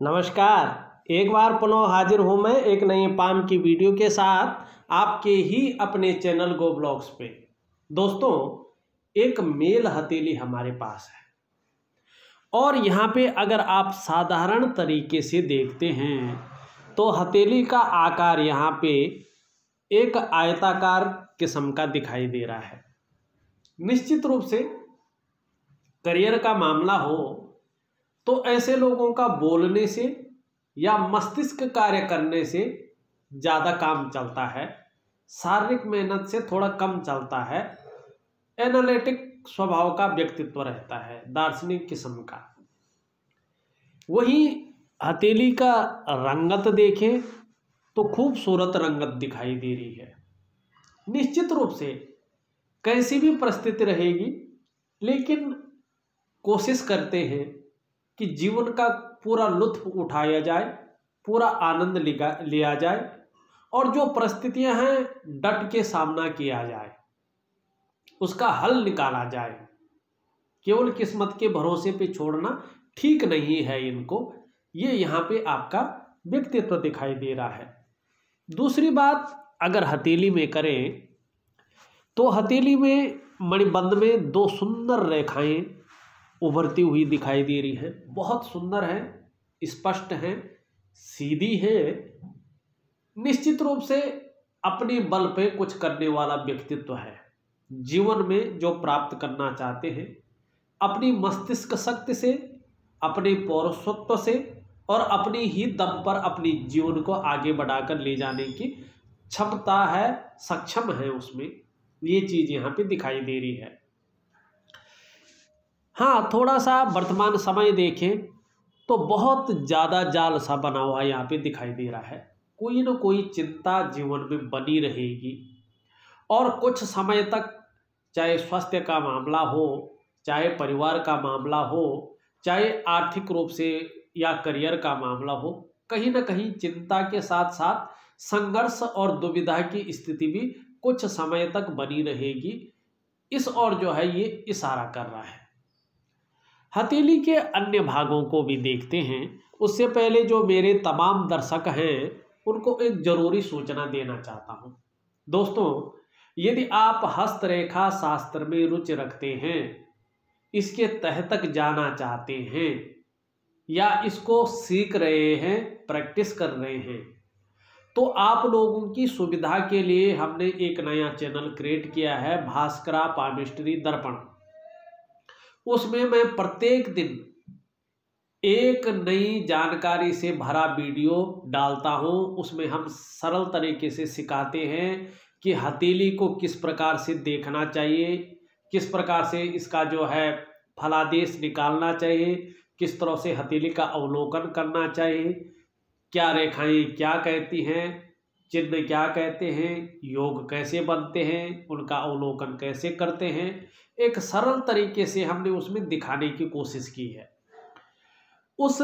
नमस्कार। एक बार पुनः हाजिर हूँ मैं एक नई पाम की वीडियो के साथ आपके ही अपने चैनल गो ब्लॉग्स पे। दोस्तों, एक मेल हथेली हमारे पास है और यहाँ पे अगर आप साधारण तरीके से देखते हैं तो हथेली का आकार यहाँ पे एक आयताकार किस्म का दिखाई दे रहा है। निश्चित रूप से करियर का मामला हो तो ऐसे लोगों का बोलने से या मस्तिष्क कार्य करने से ज़्यादा काम चलता है, शारीरिक मेहनत से थोड़ा कम चलता है, एनालिटिक स्वभाव का व्यक्तित्व रहता है, दार्शनिक किस्म का। वहीं हथेली का रंगत देखें तो खूबसूरत रंगत दिखाई दे रही है। निश्चित रूप से कैसी भी परिस्थिति रहेगी, लेकिन कोशिश करते हैं कि जीवन का पूरा लुत्फ उठाया जाए, पूरा आनंद लिया जाए और जो परिस्थितियां हैं डट के सामना किया जाए, उसका हल निकाला जाए। केवल किस्मत के भरोसे पे छोड़ना ठीक नहीं है इनको। ये यहाँ पे आपका व्यक्तित्व दिखाई दे रहा है। दूसरी बात, अगर हथेली में करें तो हथेली में मणिबंध में दो सुंदर रेखाएं उभरती हुई दिखाई दे रही है। बहुत सुंदर है, स्पष्ट है, सीधी है। निश्चित रूप से अपने बल पे कुछ करने वाला व्यक्तित्व है। जीवन में जो प्राप्त करना चाहते हैं, अपनी मस्तिष्क शक्ति से, अपने पौरुषत्व से और अपनी ही दम पर अपनी जीवन को आगे बढ़ाकर ले जाने की क्षमता है, सक्षम है उसमें। ये चीज यहाँ पे दिखाई दे रही है। हाँ, थोड़ा सा वर्तमान समय देखें तो बहुत ज़्यादा जाल सा बना हुआ यहाँ पे दिखाई दे रहा है। कोई ना कोई चिंता जीवन में बनी रहेगी और कुछ समय तक, चाहे स्वास्थ्य का मामला हो, चाहे परिवार का मामला हो, चाहे आर्थिक रूप से या करियर का मामला हो, कहीं ना कहीं चिंता के साथ साथ संघर्ष और दुविधा की स्थिति भी कुछ समय तक बनी रहेगी। इस ओर जो है ये इशारा कर रहा है। हथेली के अन्य भागों को भी देखते हैं। उससे पहले जो मेरे तमाम दर्शक हैं उनको एक जरूरी सूचना देना चाहता हूं। दोस्तों, यदि आप हस्तरेखा शास्त्र में रुचि रखते हैं, इसके तह तक जाना चाहते हैं या इसको सीख रहे हैं, प्रैक्टिस कर रहे हैं, तो आप लोगों की सुविधा के लिए हमने एक नया चैनल क्रिएट किया है, भास्करा पामिस्ट्री दर्पण। उसमें मैं प्रत्येक दिन एक नई जानकारी से भरा वीडियो डालता हूं। उसमें हम सरल तरीके से सिखाते हैं कि हथेली को किस प्रकार से देखना चाहिए, किस प्रकार से इसका जो है फलादेश निकालना चाहिए, किस तरह से हथेली का अवलोकन करना चाहिए, क्या रेखाएं क्या कहती हैं, चिन्ह क्या कहते हैं, योग कैसे बनते हैं, उनका अवलोकन कैसे करते हैं। एक सरल तरीके से हमने उसमें दिखाने की कोशिश की है। उस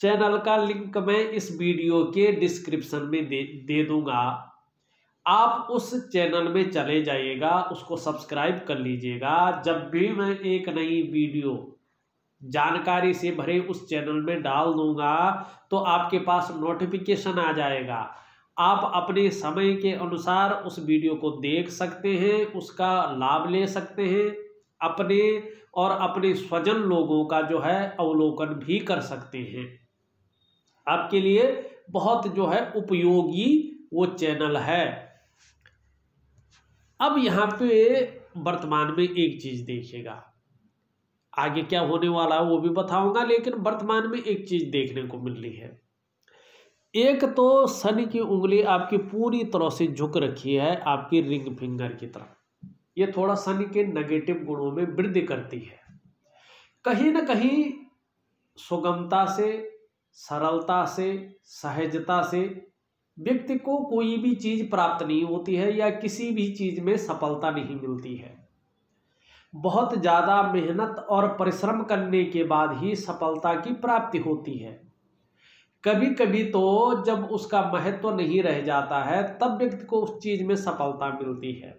चैनल का लिंक मैं इस वीडियो के डिस्क्रिप्शन में दे दूंगा। आप उस चैनल में चले जाइएगा, उसको सब्सक्राइब कर लीजिएगा। जब भी मैं एक नई वीडियो जानकारी से भरे उस चैनल में डाल दूंगा तो आपके पास नोटिफिकेशन आ जाएगा। आप अपने समय के अनुसार उस वीडियो को देख सकते हैं, उसका लाभ ले सकते हैं, अपने और अपने स्वजन लोगों का जो है अवलोकन भी कर सकते हैं। आपके लिए बहुत जो है उपयोगी वो चैनल है। अब यहाँ पे वर्तमान में एक चीज देखिएगा, आगे क्या होने वाला है वो भी बताऊंगा, लेकिन वर्तमान में एक चीज देखने को मिल रही है। एक तो शनि की उंगली आपकी पूरी तरह से झुक रखी है आपकी रिंग फिंगर की तरफ। ये थोड़ा शनि के नेगेटिव गुणों में वृद्धि करती है। कहीं ना कहीं सुगमता से, सरलता से, सहजता से व्यक्ति को कोई भी चीज प्राप्त नहीं होती है या किसी भी चीज में सफलता नहीं मिलती है। बहुत ज्यादा मेहनत और परिश्रम करने के बाद ही सफलता की प्राप्ति होती है। कभी कभी तो जब उसका महत्व नहीं रह जाता है तब व्यक्ति को उस चीज में सफलता मिलती है।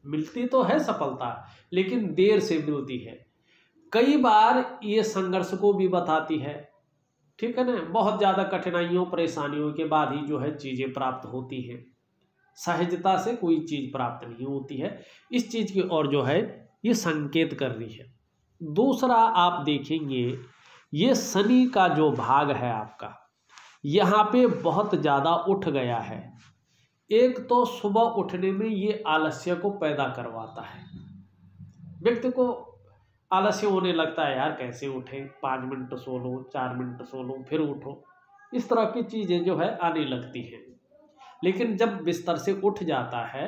मिलती तो है सफलता, लेकिन देर से मिलती है। कई बार ये संघर्ष को भी बताती है। ठीक है ना, बहुत ज़्यादा कठिनाइयों परेशानियों के बाद ही जो है चीज़ें प्राप्त होती हैं। सहजता से कोई चीज़ प्राप्त नहीं होती है। इस चीज़ की ओर जो है ये संकेत कर रही है। दूसरा आप देखेंगे, ये शनि का जो भाग है आपका, यहाँ पे बहुत ज़्यादा उठ गया है। एक तो सुबह उठने में ये आलस्य को पैदा करवाता है, व्यक्ति को आलस्य होने लगता है, यार कैसे उठे, 5 मिनट सो लो, 4 मिनट सो लो, फिर उठो, इस तरह की चीज़ें जो है आने लगती हैं। लेकिन जब बिस्तर से उठ जाता है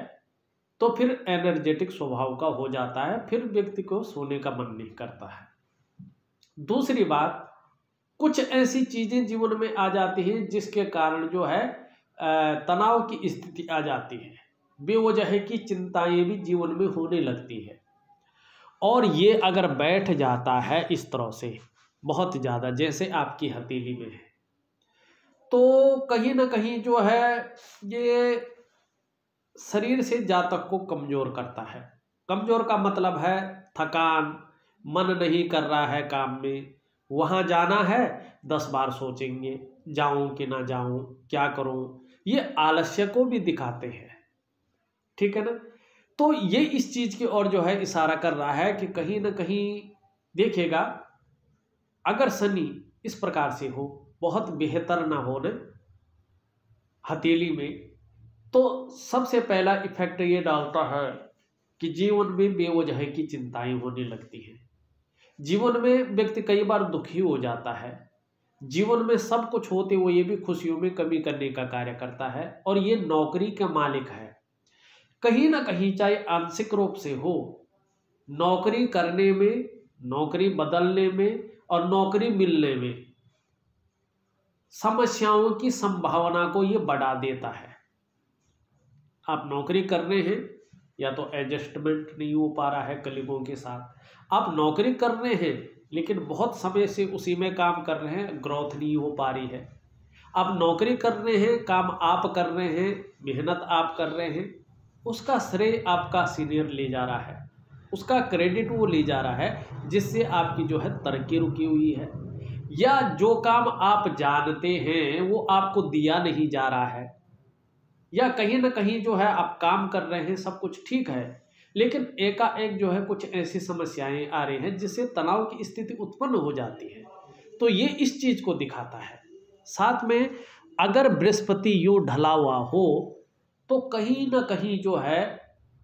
तो फिर एनर्जेटिक स्वभाव का हो जाता है, फिर व्यक्ति को सोने का मन नहीं करता है। दूसरी बात, कुछ ऐसी चीज़ें जीवन में आ जाती हैं जिसके कारण जो है तनाव की स्थिति आ जाती है, बेवजह की चिंताएं भी जीवन में होने लगती है। और ये अगर बैठ जाता है इस तरह से बहुत ज़्यादा, जैसे आपकी हथेली में है, तो कहीं ना कहीं जो है ये शरीर से जातक को कमज़ोर करता है। कमज़ोर का मतलब है थकान, मन नहीं कर रहा है काम में, वहाँ जाना है 10 बार सोचेंगे जाऊं कि ना जाऊं, क्या करूं, ये आलस्य को भी दिखाते हैं। ठीक है ना, तो ये इस चीज़ की ओर जो है इशारा कर रहा है कि कहीं ना कहीं देखिएगा, अगर शनि इस प्रकार से हो, बहुत बेहतर ना हो न हथेली में, तो सबसे पहला इफेक्ट ये डालता है कि जीवन में बेवजह की चिंताएं होने लगती हैं। जीवन में व्यक्ति कई बार दुखी हो जाता है। जीवन में सब कुछ होते हुए ये भी खुशियों में कमी करने का कार्य करता है। और ये नौकरी का मालिक है, कहीं ना कहीं चाहे आंशिक रूप से हो, नौकरी करने में, नौकरी बदलने में और नौकरी मिलने में समस्याओं की संभावना को ये बढ़ा देता है। आप नौकरी कर रहे हैं, या तो एडजस्टमेंट नहीं हो पा रहा है कलीगों के साथ, आप नौकरी कर रहे हैं लेकिन बहुत समय से उसी में काम कर रहे हैं, ग्रोथ नहीं हो पा रही है। आप नौकरी कर रहे हैं, काम आप कर रहे हैं, मेहनत आप कर रहे हैं, उसका श्रेय आपका सीनियर ले जा रहा है, उसका क्रेडिट वो ले जा रहा है, जिससे आपकी जो है तरक्की रुकी हुई है। या जो काम आप जानते हैं वो आपको दिया नहीं जा रहा है, या कहीं ना कहीं जो है आप काम कर रहे हैं, सब कुछ ठीक है, लेकिन एकाएक जो है कुछ ऐसी समस्याएं आ रही हैं जिससे तनाव की स्थिति उत्पन्न हो जाती है। तो ये इस चीज़ को दिखाता है। साथ में अगर बृहस्पति यूँ ढला हुआ हो तो कहीं ना कहीं जो है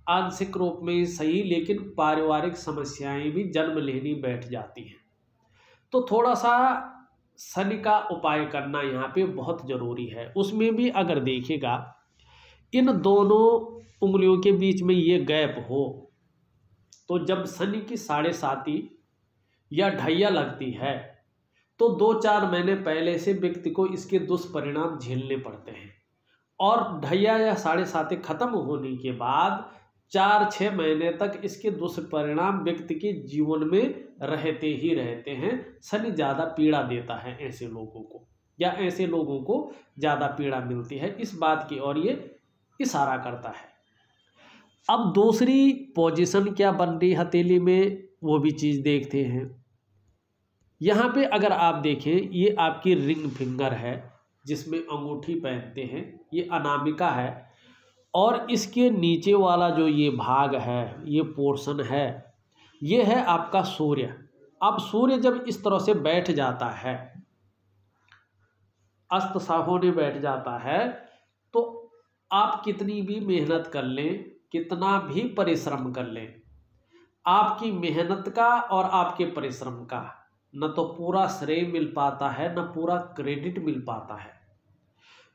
आंशिक रूप में सही, लेकिन पारिवारिक समस्याएं भी जन्म लेनी बैठ जाती हैं। तो थोड़ा सा शनि का उपाय करना यहाँ पे बहुत ज़रूरी है। उसमें भी अगर देखिएगा, इन दोनों उंगलियों के बीच में ये गैप हो, तो जब शनि की 7.5 या ढैया लगती है तो 2-4 महीने पहले से व्यक्ति को इसके दुष्परिणाम झेलने पड़ते हैं। और ढैया या 7.5 खत्म होने के बाद 4-6 महीने तक इसके दुष्परिणाम व्यक्ति के जीवन में रहते ही रहते हैं। शनि ज़्यादा पीड़ा देता है ऐसे लोगों को, या ऐसे लोगों को ज़्यादा पीड़ा मिलती है, इस बात की ओर ये इशारा करता है। अब दूसरी पोजीशन क्या बन रही हथेली में, वो भी चीज़ देखते हैं। यहाँ पे अगर आप देखें, ये आपकी रिंग फिंगर है जिसमें अंगूठी पहनते हैं, ये अनामिका है। और इसके नीचे वाला जो ये भाग है, ये पोर्शन है, ये है आपका सूर्य। अब सूर्य जब इस तरह से बैठ जाता है, अस्त होने बैठ जाता है, तो आप कितनी भी मेहनत कर लें, कितना भी परिश्रम कर लें, आपकी मेहनत का और आपके परिश्रम का न तो पूरा श्रेय मिल पाता है, न पूरा क्रेडिट मिल पाता है।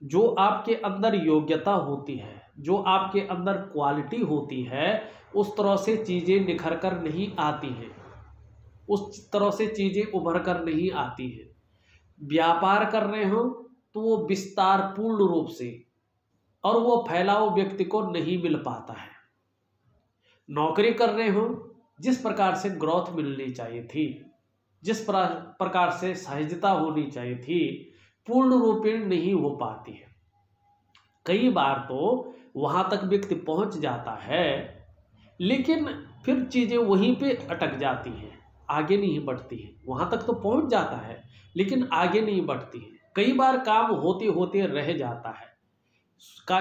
जो आपके अंदर योग्यता होती है, जो आपके अंदर क्वालिटी होती है, उस तरह से चीज़ें निखर कर नहीं आती हैं, उस तरह से चीज़ें उभर कर नहीं आती हैं। व्यापार कर रहे हो तो वो विस्तार पूर्ण रूप से और वो फैलाव व्यक्ति को नहीं मिल पाता है। नौकरी कर रहे हो, जिस प्रकार से ग्रोथ मिलनी चाहिए थी, जिस प्रकार से सहजता होनी चाहिए थी, पूर्ण रूपेण नहीं हो पाती है। कई बार तो वहाँ तक व्यक्ति पहुँच जाता है, लेकिन फिर चीज़ें वहीं पे अटक जाती हैं। आगे नहीं बढ़ती है। वहाँ तक तो पहुँच जाता है लेकिन आगे नहीं बढ़ती है। कई बार काम होते होते रह जाता है।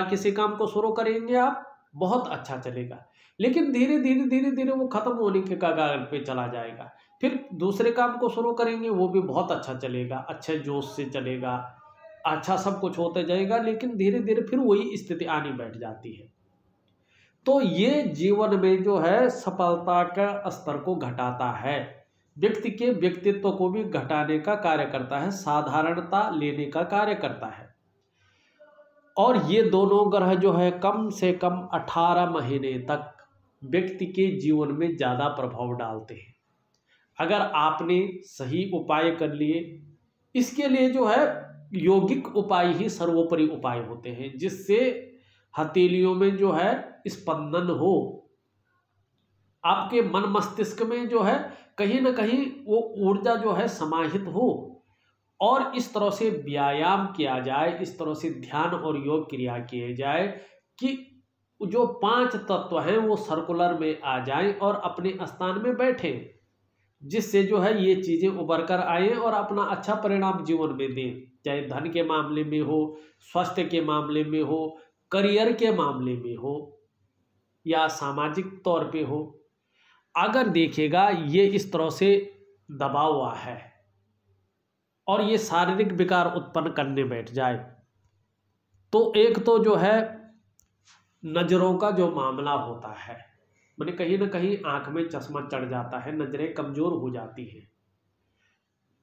किसी काम को शुरू करेंगे आप, बहुत अच्छा चलेगा, लेकिन धीरे धीरे वो खत्म होने के कगार पे चला जाएगा। फिर दूसरे काम को शुरू करेंगे, वो भी बहुत अच्छा चलेगा, अच्छे जोश से चलेगा, अच्छा सब कुछ होते जाएगा, लेकिन धीरे धीरे फिर वही स्थिति आनी बैठ जाती है। तो ये जीवन में जो है सफलता का स्तर को घटाता है, व्यक्ति के व्यक्तित्व को भी घटाने का कार्य करता है, साधारणता लेने का कार्य करता है। और ये दोनों ग्रह जो है कम से कम 18 महीने तक व्यक्ति के जीवन में ज़्यादा प्रभाव डालते हैं। अगर आपने सही उपाय कर लिए, इसके लिए जो है यौगिक उपाय ही सर्वोपरि उपाय होते हैं, जिससे हथेलियों में जो है स्पंदन हो, आपके मन मस्तिष्क में जो है कहीं ना कहीं वो ऊर्जा जो है समाहित हो, और इस तरह से व्यायाम किया जाए, इस तरह से ध्यान और योग क्रिया किए जाए कि जो 5 तत्व हैं वो सर्कुलर में आ जाएं और अपने स्थान में बैठें, जिससे जो है ये चीज़ें उभर कर आएँ और अपना अच्छा परिणाम जीवन में दें, चाहे धन के मामले में हो, स्वास्थ्य के मामले में हो, करियर के मामले में हो, या सामाजिक तौर पे हो। अगर देखिएगा ये इस तरह से दबा हुआ है और ये शारीरिक विकार उत्पन्न करने बैठ जाए, तो एक तो जो है नज़रों का जो मामला होता है, मैंने कहीं ना कहीं आंख में चश्मा चढ़ जाता है, नज़रें कमज़ोर हो जाती हैं।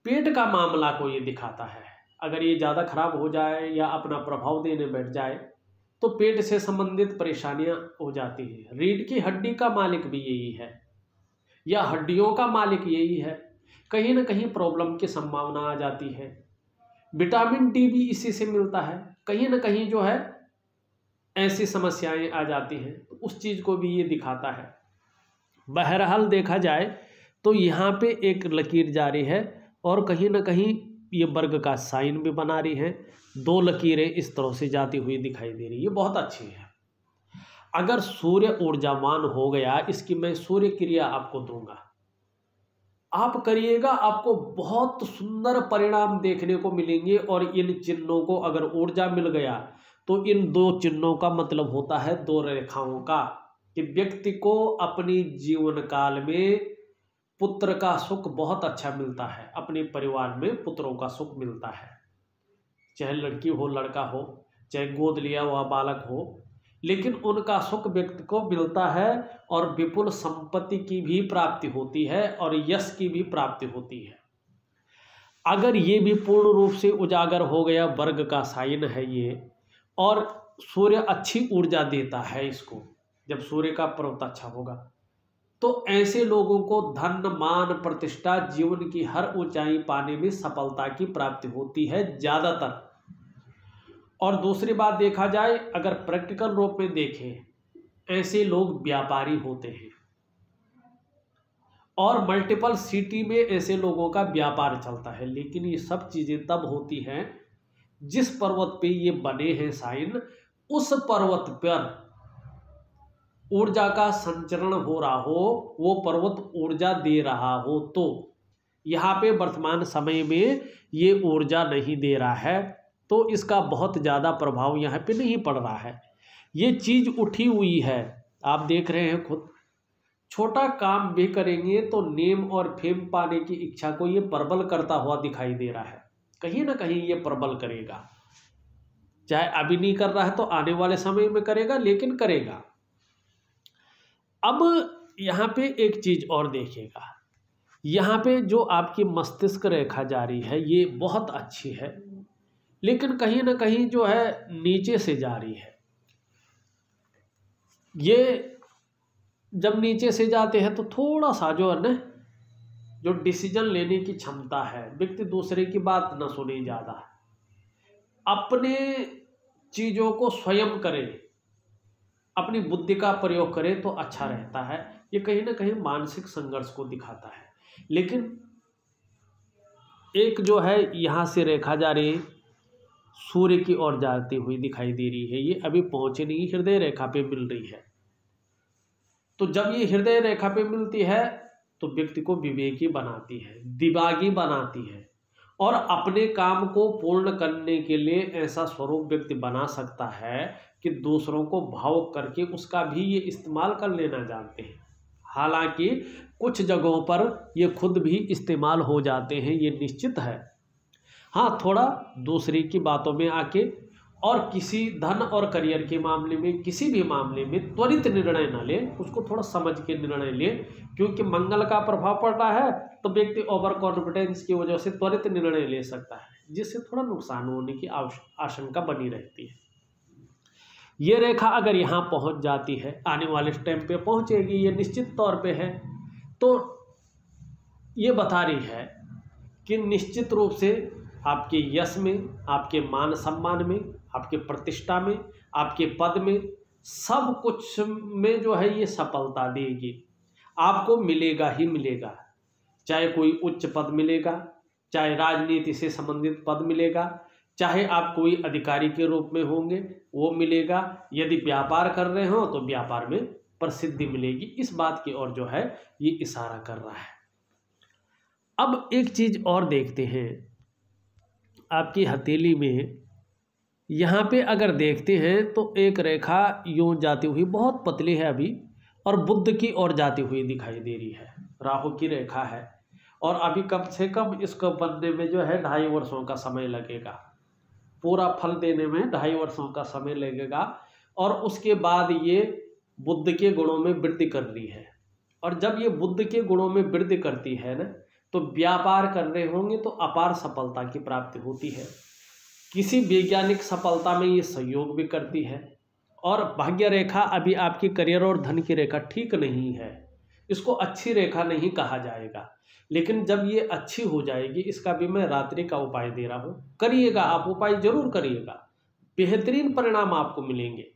पेट का मामला को ये दिखाता है, अगर ये ज़्यादा खराब हो जाए या अपना प्रभाव देने बैठ जाए तो पेट से संबंधित परेशानियां हो जाती हैं। रीढ़ की हड्डी का मालिक भी यही है, या हड्डियों का मालिक यही है, कहीं ना कहीं प्रॉब्लम की संभावना आ जाती है। विटामिन डी भी इसी से मिलता है, कहीं ना कहीं जो है ऐसी समस्याएं आ जाती हैं, तो उस चीज़ को भी ये दिखाता है। बहरहाल देखा जाए तो यहाँ पे एक लकीर जारी है और कहीं ना कहीं ये वर्ग का साइन भी बना रही है, 2 लकीरें इस तरह से जाती हुई दिखाई दे रही है, ये बहुत अच्छी है। अगर सूर्य ऊर्जावान हो गया, इसकी मैं सूर्य क्रिया आपको दूंगा, आप करिएगा, आपको बहुत सुंदर परिणाम देखने को मिलेंगे। और इन चिन्हों को अगर ऊर्जा मिल गया तो इन 2 चिन्हों का मतलब होता है 2 रेखाओं का, कि व्यक्ति को अपनी जीवन काल में पुत्र का सुख बहुत अच्छा मिलता है, अपने परिवार में पुत्रों का सुख मिलता है, चाहे लड़की हो लड़का हो, चाहे गोद लिया हुआ बालक हो, लेकिन उनका सुख व्यक्ति को मिलता है और विपुल संपत्ति की भी प्राप्ति होती है और यश की भी प्राप्ति होती है। अगर ये भी पूर्ण रूप से उजागर हो गया, वर्ग का साइन है ये, और सूर्य अच्छी ऊर्जा देता है इसको, जब सूर्य का पर्वत अच्छा होगा तो ऐसे लोगों को धन मान प्रतिष्ठा जीवन की हर ऊंचाई पाने में सफलता की प्राप्ति होती है ज़्यादातर। और दूसरी बात देखा जाए, अगर प्रैक्टिकल रूप में देखें, ऐसे लोग व्यापारी होते हैं और मल्टीपल सिटी में ऐसे लोगों का व्यापार चलता है। लेकिन ये सब चीज़ें तब होती हैं जिस पर्वत पे ये बने हैं साइन, उस पर्वत पर ऊर्जा का संचरण हो रहा हो, वो पर्वत ऊर्जा दे रहा हो। तो यहाँ पे वर्तमान समय में ये ऊर्जा नहीं दे रहा है, तो इसका बहुत ज़्यादा प्रभाव यहाँ पे नहीं पड़ रहा है। ये चीज़ उठी हुई है, आप देख रहे हैं खुद। छोटा काम भी करेंगे तो नेम और फेम पाने की इच्छा को ये प्रबल करता हुआ दिखाई दे रहा है, कहीं ना कहीं ये प्रबल करेगा। चाहे अभी नहीं कर रहा है तो आने वाले समय में करेगा, लेकिन करेगा। अब यहाँ पे एक चीज़ और देखिएगा, यहाँ पे जो आपकी मस्तिष्क रेखा जारी है ये बहुत अच्छी है, लेकिन कहीं ना कहीं जो है नीचे से जा रही है। ये जब नीचे से जाते हैं तो थोड़ा सा जो है ना, जो डिसीजन लेने की क्षमता है, व्यक्ति दूसरे की बात न सुने, ज़्यादा अपने चीज़ों को स्वयं करे, अपनी बुद्धि का प्रयोग करे तो अच्छा रहता है। ये कहीं ना कहीं मानसिक संघर्ष को दिखाता है। लेकिन एक जो है यहाँ से रेखा जा रही सूर्य की ओर जाती हुई दिखाई दे रही है, ये अभी पहुँचे नहीं, हृदय रेखा पे मिल रही है। तो जब ये हृदय रेखा पे मिलती है तो व्यक्ति को विवेकी बनाती है, दिमागी बनाती है और अपने काम को पूर्ण करने के लिए ऐसा स्वरूप व्यक्ति बना सकता है कि दूसरों को भावुक करके उसका भी ये इस्तेमाल कर लेना जानते हैं। हालांकि कुछ जगहों पर ये खुद भी इस्तेमाल हो जाते हैं, ये निश्चित है। हाँ, थोड़ा दूसरे की बातों में आके और किसी धन और करियर के मामले में, किसी भी मामले में त्वरित निर्णय न ले, उसको थोड़ा समझ के निर्णय ले, क्योंकि मंगल का प्रभाव पड़ रहा है तो व्यक्ति ओवर कॉन्फिडेंस की वजह से त्वरित निर्णय ले सकता है, जिससे थोड़ा नुकसान होने की आशंका बनी रहती है। ये रेखा अगर यहाँ पहुँच जाती है, आने वाले टाइम पे पहुँचेगी, ये निश्चित तौर पे है, तो ये बता रही है कि निश्चित रूप से आपके यश में, आपके मान सम्मान में, आपके प्रतिष्ठा में, आपके पद में, सब कुछ में जो है ये सफलता देगी। आपको मिलेगा ही मिलेगा, चाहे कोई उच्च पद मिलेगा, चाहे राजनीति से संबंधित पद मिलेगा, चाहे आप कोई अधिकारी के रूप में होंगे वो मिलेगा, यदि व्यापार कर रहे हो तो व्यापार में प्रसिद्धि मिलेगी। इस बात की ओर जो है ये इशारा कर रहा है। अब एक चीज और देखते हैं, आपकी हथेली में यहाँ पे अगर देखते हैं तो एक रेखा यूं जाती हुई बहुत पतली है अभी और बुध की ओर जाती हुई दिखाई दे रही है, राहु की रेखा है और अभी कम से कम इसको बनने में जो है 2.5 वर्षों का समय लगेगा, पूरा फल देने में 2.5 वर्षों का समय लगेगा। और उसके बाद ये बुध के गुणों में वृद्धि कर रही है, और जब ये बुध के गुणों में वृद्धि करती है ना, तो व्यापार कर रहे होंगे तो अपार सफलता की प्राप्ति होती है। किसी वैज्ञानिक सफलता में ये सहयोग भी करती है। और भाग्य रेखा अभी आपकी करियर और धन की रेखा ठीक नहीं है, इसको अच्छी रेखा नहीं कहा जाएगा, लेकिन जब ये अच्छी हो जाएगी, इसका भी मैं रात्रि का उपाय दे रहा हूँ, करिएगा आप, उपाय जरूर करिएगा, बेहतरीन परिणाम आपको मिलेंगे।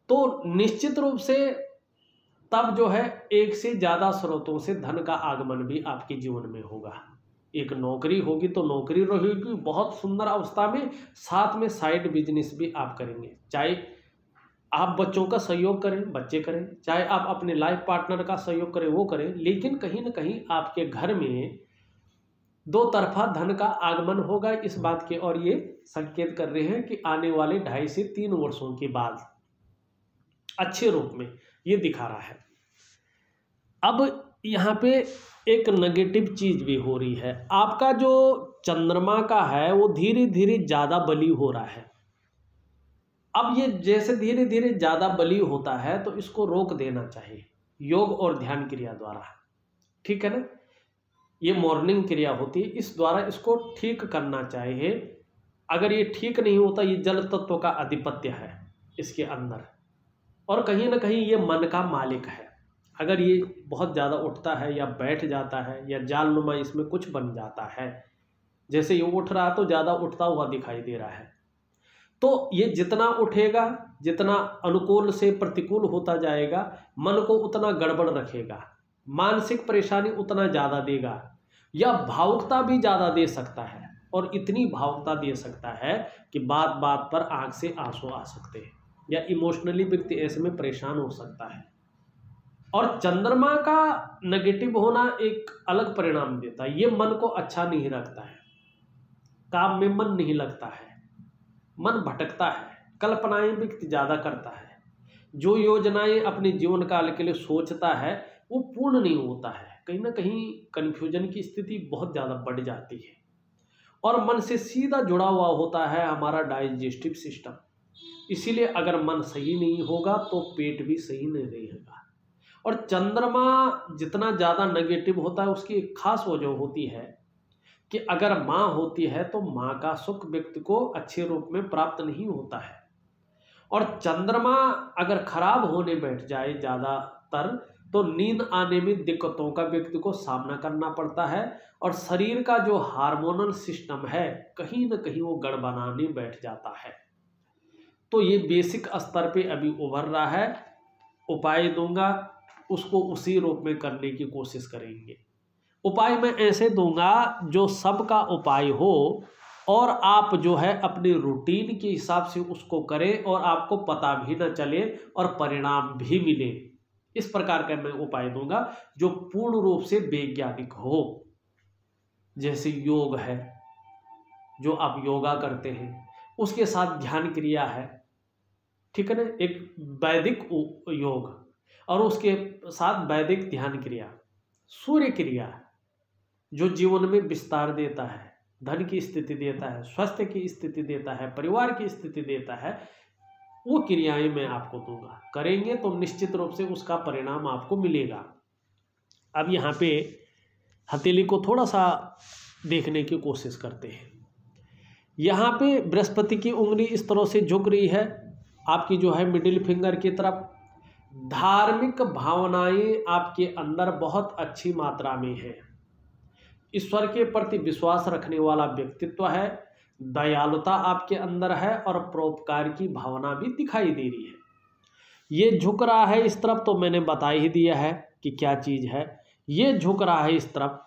तो निश्चित रूप से तब जो है एक से ज़्यादा स्रोतों से धन का आगमन भी आपके जीवन में होगा। एक नौकरी होगी तो नौकरी रहेगी बहुत सुंदर अवस्था में, साथ में साइड बिजनेस भी आप करेंगे, चाहे आप बच्चों का सहयोग करें, बच्चे करें, चाहे आप अपने लाइफ पार्टनर का सहयोग करें, वो करें, लेकिन कहीं ना कहीं आपके घर में दो तरफा धन का आगमन होगा। इस बात के और ये संकेत कर रहे हैं कि आने वाले 2.5 से 3 वर्षों के बाद अच्छे रूप में ये दिखा रहा है। अब यहाँ पे एक नेगेटिव चीज भी हो रही है, आपका जो चंद्रमा का है वो धीरे धीरे ज्यादा बली हो रहा है। अब ये जैसे धीरे धीरे ज़्यादा बली होता है तो इसको रोक देना चाहिए योग और ध्यान क्रिया द्वारा, ठीक है ना। ये मॉर्निंग क्रिया होती है, इस द्वारा इसको ठीक करना चाहिए। अगर ये ठीक नहीं होता, ये जल तत्व का आधिपत्य है इसके अंदर, और कहीं ना कहीं ये मन का मालिक है। अगर ये बहुत ज़्यादा उठता है या बैठ जाता है या जालनुमा इसमें कुछ बन जाता है, जैसे ये उठ रहा है तो ज़्यादा उठता हुआ दिखाई दे रहा है, तो ये जितना उठेगा, जितना अनुकूल से प्रतिकूल होता जाएगा, मन को उतना गड़बड़ रखेगा, मानसिक परेशानी उतना ज़्यादा देगा, या भावुकता भी ज़्यादा दे सकता है। और इतनी भावुकता दे सकता है कि बात बात पर आंख से आंसू आ सकते हैं, या इमोशनली व्यक्ति ऐसे में परेशान हो सकता है। और चंद्रमा का नेगेटिव होना एक अलग परिणाम देता है, ये मन को अच्छा नहीं रखता है, काम में मन नहीं लगता है, मन भटकता है, कल्पनाएं व्यक्ति ज़्यादा करता है, जो योजनाएं अपने जीवन काल के लिए सोचता है वो पूर्ण नहीं होता है, कहीं ना कहीं कन्फ्यूजन की स्थिति बहुत ज़्यादा बढ़ जाती है। और मन से सीधा जुड़ा हुआ होता है हमारा डाइजेस्टिव सिस्टम, इसीलिए अगर मन सही नहीं होगा तो पेट भी सही नहीं रहेगा। और चंद्रमा जितना ज़्यादा नेगेटिव होता है उसकी एक खास वजह होती है कि अगर माँ होती है तो माँ का सुख व्यक्ति को अच्छे रूप में प्राप्त नहीं होता है। और चंद्रमा अगर खराब होने बैठ जाए ज़्यादातर तो नींद आने में दिक्कतों का व्यक्ति को सामना करना पड़ता है, और शरीर का जो हार्मोनल सिस्टम है कहीं ना कहीं वो गड़बड़ाने बैठ जाता है। तो ये बेसिक स्तर पे अभी उभर रहा है, उपाय दूंगा, उसको उसी रूप में करने की कोशिश करेंगे। उपाय मैं ऐसे दूंगा जो सबका उपाय हो, और आप जो है अपने रूटीन के हिसाब से उसको करें और आपको पता भी न चले और परिणाम भी मिले। इस प्रकार का मैं उपाय दूंगा जो पूर्ण रूप से वैज्ञानिक हो। जैसे योग है, जो आप योगा करते हैं, उसके साथ ध्यान क्रिया है, ठीक है ना, एक वैदिक योग, और उसके साथ वैदिक ध्यान क्रिया, सूर्य क्रिया जो जीवन में विस्तार देता है, धन की स्थिति देता है, स्वास्थ्य की स्थिति देता है, परिवार की स्थिति देता है, वो क्रियाएं मैं आपको दूंगा। करेंगे तो निश्चित रूप से उसका परिणाम आपको मिलेगा। अब यहाँ पे हथेली को थोड़ा सा देखने की कोशिश करते हैं। यहाँ पे बृहस्पति की उंगली इस तरह से झुक रही है आपकी जो है मिडिल फिंगर की तरफ। धार्मिक भावनाएं आपके अंदर बहुत अच्छी मात्रा में है। ईश्वर के प्रति विश्वास रखने वाला व्यक्तित्व है, दयालुता आपके अंदर है और परोपकार की भावना भी दिखाई दे रही है। ये झुक रहा है इस तरफ तो मैंने बता ही दिया है कि क्या चीज़ है। ये झुक रहा है इस तरफ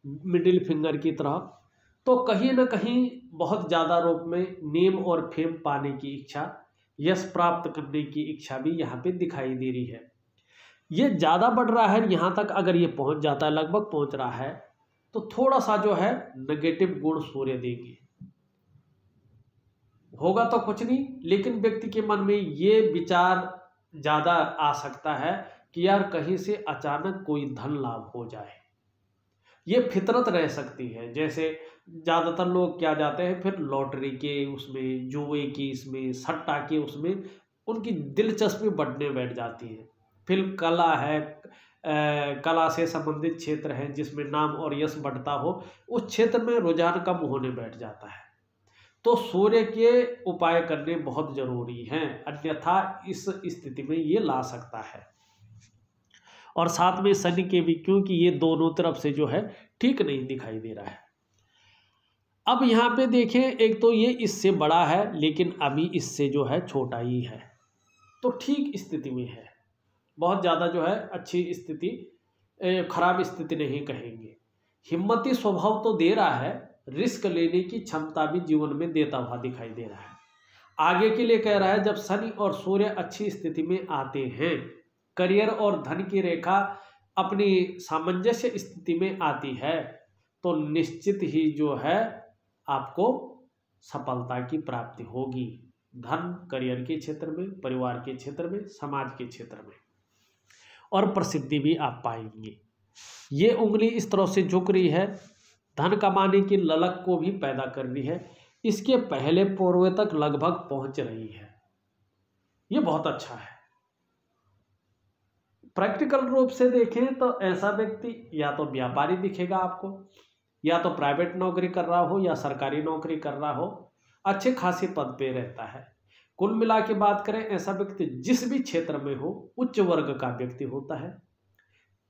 मिडिल फिंगर की तरफ, तो कहीं ना कहीं बहुत ज़्यादा रूप में नेम और फेम पाने की इच्छा, यश प्राप्त करने की इच्छा भी यहाँ पे दिखाई दे रही है। ये ज़्यादा बढ़ रहा है, यहाँ तक अगर ये पहुँच जाता है, लगभग पहुँच रहा है, तो थोड़ा सा जो है नेगेटिव गुण सूर्य देंगे। होगा तो कुछ नहीं, लेकिन व्यक्ति के मन में ये विचार ज़्यादा आ सकता है कि यार कहीं से अचानक कोई धन लाभ हो जाए। ये फितरत रह सकती है। जैसे ज़्यादातर लोग क्या जाते हैं फिर लॉटरी के उसमें, जुए की इसमें, सट्टा के उसमें उनकी दिलचस्पी बढ़ने बैठ जाती है। फिर कला है, कला से संबंधित क्षेत्र है जिसमें नाम और यश बढ़ता हो, उस क्षेत्र में रुझान कम होने बैठ जाता है। तो सूर्य के उपाय करने बहुत जरूरी हैं, अन्यथा इस स्थिति में ये ला सकता है। और साथ में शनि के भी, क्योंकि ये दोनों तरफ से जो है ठीक नहीं दिखाई दे रहा है। अब यहाँ पे देखें, एक तो ये इससे बड़ा है लेकिन अभी इससे जो है छोटा ही है, तो ठीक स्थिति में है। बहुत ज़्यादा जो है अच्छी स्थिति, खराब स्थिति नहीं कहेंगे। हिम्मती स्वभाव तो दे रहा है, रिस्क लेने की क्षमता भी जीवन में देता हुआ दिखाई दे रहा है। आगे के लिए कह रहा है, जब शनि और सूर्य अच्छी स्थिति में आते हैं, करियर और धन की रेखा अपनी सामंजस्य स्थिति में आती है, तो निश्चित ही जो है आपको सफलता की प्राप्ति होगी। धन, करियर के क्षेत्र में, परिवार के क्षेत्र में, समाज के क्षेत्र में, और प्रसिद्धि भी आप पाएंगे। ये उंगली इस तरह से झुक रही है, धन कमाने की ललक को भी पैदा कर रही है। इसके पहले पूर्व तक लगभग पहुंच रही है। ये बहुत अच्छा है। प्रैक्टिकल रूप से देखें तो ऐसा व्यक्ति या तो व्यापारी दिखेगा आपको, या तो प्राइवेट नौकरी कर रहा हो या सरकारी नौकरी कर रहा हो, अच्छे खासे पद पे रहता है। कुल मिला के बात करें, ऐसा व्यक्ति जिस भी क्षेत्र में हो, उच्च वर्ग का व्यक्ति होता है।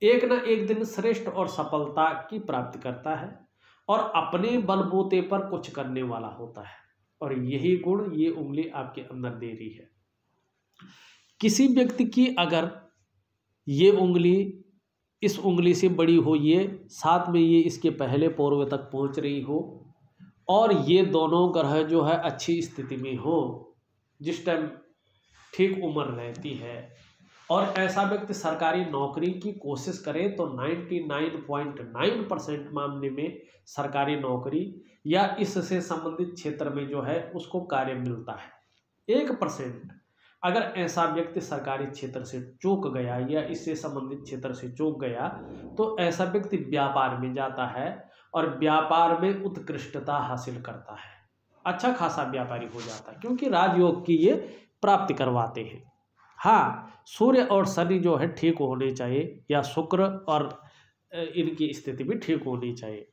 एक न एक दिन श्रेष्ठ और सफलता की प्राप्ति करता है और अपने बलबूते पर कुछ करने वाला होता है। और यही गुण ये उंगली आपके अंदर दे रही है। किसी व्यक्ति की अगर ये उंगली इस उंगली से बड़ी हो, ये साथ में ये इसके पहले पूर्व तक पहुंच रही हो, और ये दोनों ग्रह जो है अच्छी स्थिति में हो, जिस टाइम ठीक उम्र रहती है, और ऐसा व्यक्ति सरकारी नौकरी की कोशिश करे तो 99.9% मामले में सरकारी नौकरी या इससे संबंधित क्षेत्र में जो है उसको कार्य मिलता है। 1% अगर ऐसा व्यक्ति सरकारी क्षेत्र से चूक गया या इससे संबंधित क्षेत्र से चूक गया, तो ऐसा व्यक्ति व्यापार में जाता है और व्यापार में उत्कृष्टता हासिल करता है, अच्छा खासा व्यापारी हो जाता है, क्योंकि राजयोग की ये प्राप्ति करवाते हैं। हाँ, सूर्य और शनि जो है ठीक होने चाहिए, या शुक्र और इनकी स्थिति भी ठीक होनी चाहिए।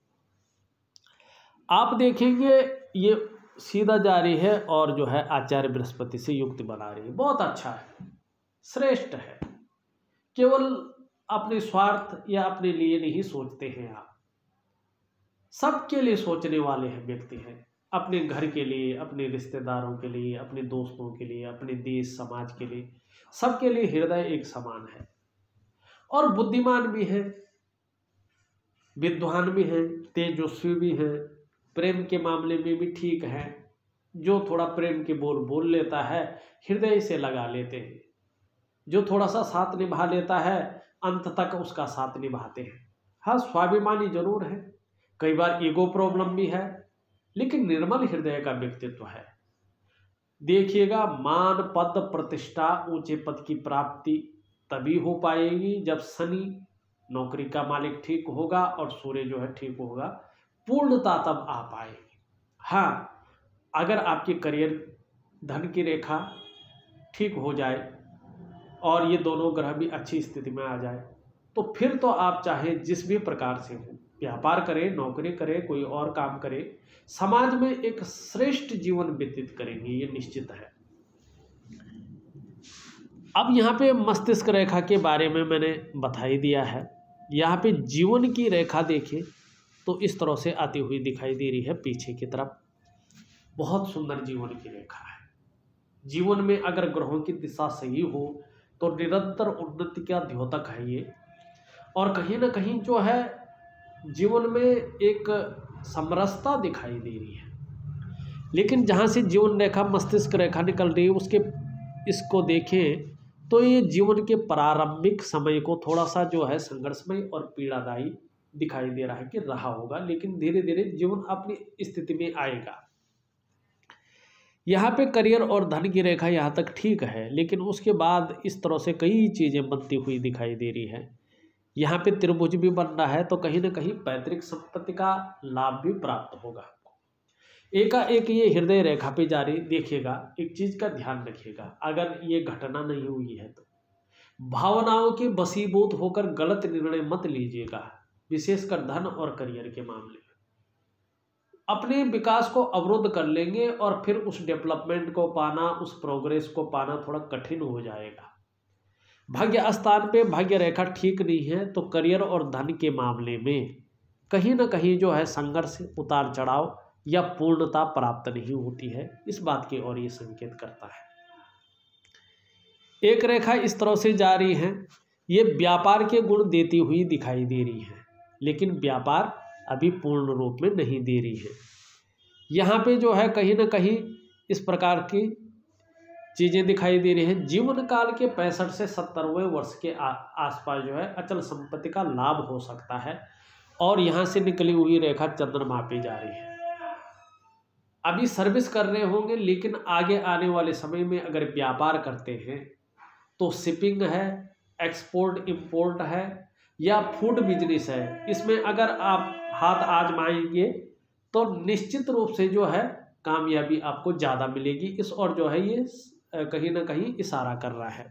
आप देखेंगे ये सीधा जा रही है और जो है आचार्य बृहस्पति से युक्ति बना रही है। बहुत अच्छा है, श्रेष्ठ है। केवल अपने स्वार्थ या अपने लिए नहीं सोचते हैं आप, सबके लिए सोचने वाले हैं व्यक्ति हैं। अपने घर के लिए, अपने रिश्तेदारों के लिए, अपने दोस्तों के लिए, अपने देश समाज के लिए, सबके लिए हृदय एक समान है। और बुद्धिमान भी है, विद्वान भी है, तेजस्वी भी है, प्रेम के मामले में भी ठीक है। जो थोड़ा प्रेम के बोल बोल लेता है, हृदय से लगा लेते हैं। जो थोड़ा सा साथ निभा लेता है अंत तक उसका साथ निभाते हैं। हाँ, स्वाभिमानी जरूर है, कई बार ईगो प्रॉब्लम भी है, लेकिन निर्मल हृदय का व्यक्तित्व है। देखिएगा, मान पद प्रतिष्ठा ऊंचे पद की प्राप्ति तभी हो पाएगी जब शनि नौकरी का मालिक ठीक होगा और सूर्य जो है ठीक होगा, पूर्णता तब आ पाएगी। हाँ, अगर आपकी करियर धन की रेखा ठीक हो जाए और ये दोनों ग्रह भी अच्छी स्थिति में आ जाए तो फिर तो आप चाहे जिस भी प्रकार से हो, व्यापार करें, नौकरी करें, कोई और काम करें, समाज में एक श्रेष्ठ जीवन व्यतीत करेंगे, ये निश्चित है। अब यहाँ पे मस्तिष्क रेखा के बारे में मैंने बता ही दिया है। यहाँ पे जीवन की रेखा देखें तो इस तरह से आती हुई दिखाई दे रही है पीछे की तरफ। बहुत सुंदर जीवन की रेखा है। जीवन में अगर ग्रहों की दिशा सही हो तो निरंतर उन्नति का द्योतक है ये, और कहीं ना कहीं जो है जीवन में एक समरसता दिखाई दे रही है। लेकिन जहाँ से जीवन रेखा मस्तिष्क रेखा निकल रही है उसके इसको देखें तो ये जीवन के प्रारंभिक समय को थोड़ा सा जो है संघर्षमय और पीड़ादायी दिखाई दे रहा है कि रहा होगा, लेकिन धीरे धीरे जीवन अपनी स्थिति में आएगा। यहाँ पे करियर और धन की रेखा यहाँ तक ठीक है, लेकिन उसके बाद इस तरह से कई चीज़ें बनती हुई दिखाई दे रही है। यहाँ पे त्रिभुज भी बन रहा है तो कहीं ना कहीं पैतृक संपत्ति का लाभ भी प्राप्त होगा आपको। एकाएक ये हृदय रेखा पे जारी देखिएगा, एक चीज का ध्यान रखिएगा, अगर ये घटना नहीं हुई है तो भावनाओं के वशीभूत होकर गलत निर्णय मत लीजिएगा, विशेषकर धन और करियर के मामले में। अपने विकास को अवरुद्ध कर लेंगे और फिर उस डेवलपमेंट को पाना, उस प्रोग्रेस को पाना थोड़ा कठिन हो जाएगा। भाग्य स्थान पे भाग्य रेखा ठीक नहीं है तो करियर और धन के मामले में कहीं ना कहीं जो है संघर्ष, उतार चढ़ाव या पूर्णता प्राप्त नहीं होती है, इस बात की ओर ये संकेत करता है। एक रेखा इस तरह से जा रही है, ये व्यापार के गुण देती हुई दिखाई दे रही है, लेकिन व्यापार अभी पूर्ण रूप में नहीं दे रही है। यहाँ पे जो है कहीं ना कहीं इस प्रकार की चीज़ें दिखाई दे रही हैं। जीवन काल के 65 से 70वें वर्ष के आसपास जो है अचल संपत्ति का लाभ हो सकता है, और यहाँ से निकली हुई रेखा चंद्रमा पे जा रही है। अभी सर्विस कर रहे होंगे, लेकिन आगे आने वाले समय में अगर व्यापार करते हैं तो शिपिंग है, एक्सपोर्ट इंपोर्ट है या फूड बिजनेस है, इसमें अगर आप हाथ आजमाएंगे तो निश्चित रूप से जो है कामयाबी आपको ज़्यादा मिलेगी। इस और जो है ये कहीं ना कहीं इशारा कर रहा है।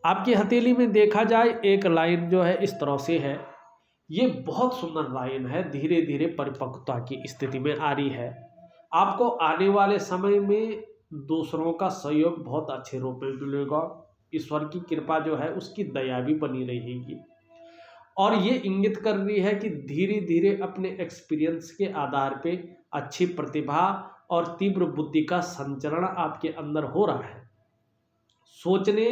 आपकी हथेली में देखा जाए एक लाइन जो है इस तरह से है, ये बहुत सुंदर लाइन है, धीरे धीरे परिपक्वता की स्थिति में आ रही है। आपको आने वाले समय में दूसरों का सहयोग बहुत अच्छे रूप में मिलेगा। ईश्वर की कृपा जो है उसकी दया भी बनी रहेगी, और ये इंगित कर रही है कि धीरे धीरे अपने एक्सपीरियंस के आधार पे अच्छी प्रतिभा और तीव्र बुद्धि का संचरण आपके अंदर हो रहा है। सोचने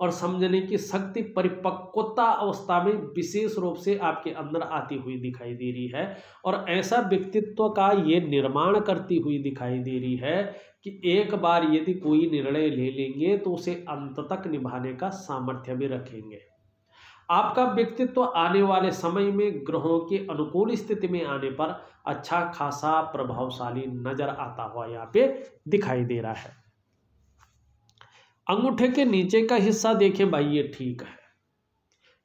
और समझने की शक्ति परिपक्वता अवस्था में विशेष रूप से आपके अंदर आती हुई दिखाई दे रही है, और ऐसा व्यक्तित्व का ये निर्माण करती हुई दिखाई दे रही है कि एक बार यदि कोई निर्णय ले लेंगे तो उसे अंत तक निभाने का सामर्थ्य भी रखेंगे। आपका व्यक्तित्व आने वाले समय में ग्रहों के अनुकूल स्थिति में आने पर अच्छा खासा प्रभावशाली नजर आता हुआ यहाँ पे दिखाई दे रहा है। अंगूठे के नीचे का हिस्सा देखें भाई, ये ठीक है,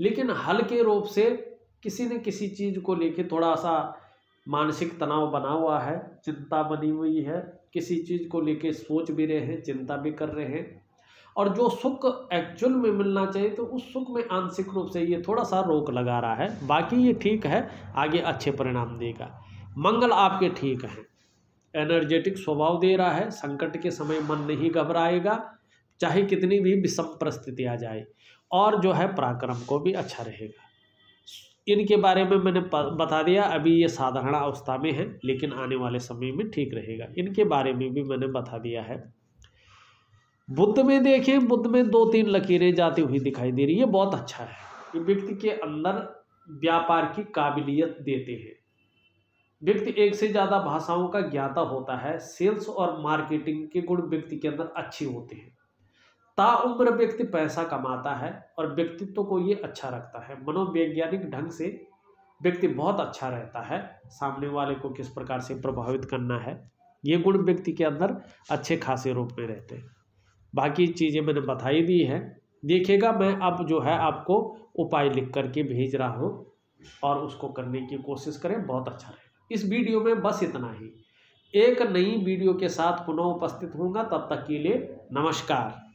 लेकिन हल्के रूप से किसी न किसी चीज को लेके थोड़ा सा मानसिक तनाव बना हुआ है, चिंता बनी हुई है, किसी चीज को लेके सोच भी रहे हैं, चिंता भी कर रहे हैं, और जो सुख एक्चुअल में मिलना चाहिए तो उस सुख में आंशिक रूप से ये थोड़ा सा रोक लगा रहा है। बाकी ये ठीक है, आगे अच्छे परिणाम देगा। मंगल आपके ठीक है, एनर्जेटिक स्वभाव दे रहा है, संकट के समय मन नहीं घबराएगा, चाहे कितनी भी विषम परिस्थिति आ जाए, और जो है पराक्रम को भी अच्छा रहेगा। इनके बारे में मैंने बता दिया, अभी ये साधारण अवस्था में है लेकिन आने वाले समय में ठीक रहेगा, इनके बारे में भी मैंने बता दिया है। बुद्ध में देखें, बुद्ध में 2-3 लकीरें जाती हुई दिखाई दे रही है, बहुत अच्छा है। ये व्यक्ति के अंदर व्यापार की काबिलियत देते हैं। व्यक्ति एक से ज़्यादा भाषाओं का ज्ञाता होता है, सेल्स और मार्केटिंग के गुण व्यक्ति के अंदर अच्छे होते हैं। ताउम्र व्यक्ति पैसा कमाता है और व्यक्तित्व को ये अच्छा रखता है। मनोवैज्ञानिक ढंग से व्यक्ति बहुत अच्छा रहता है, सामने वाले को किस प्रकार से प्रभावित करना है, ये गुण व्यक्ति के अंदर अच्छे खासे रूप में रहते हैं। बाकी चीज़ें मैंने बताई दी है। देखिएगा, मैं अब जो है आपको उपाय लिख करके भेज रहा हूँ और उसको करने की कोशिश करें, बहुत अच्छा रहेगा। इस वीडियो में बस इतना ही। एक नई वीडियो के साथ पुनः उपस्थित होऊंगा, तब तक के लिए नमस्कार।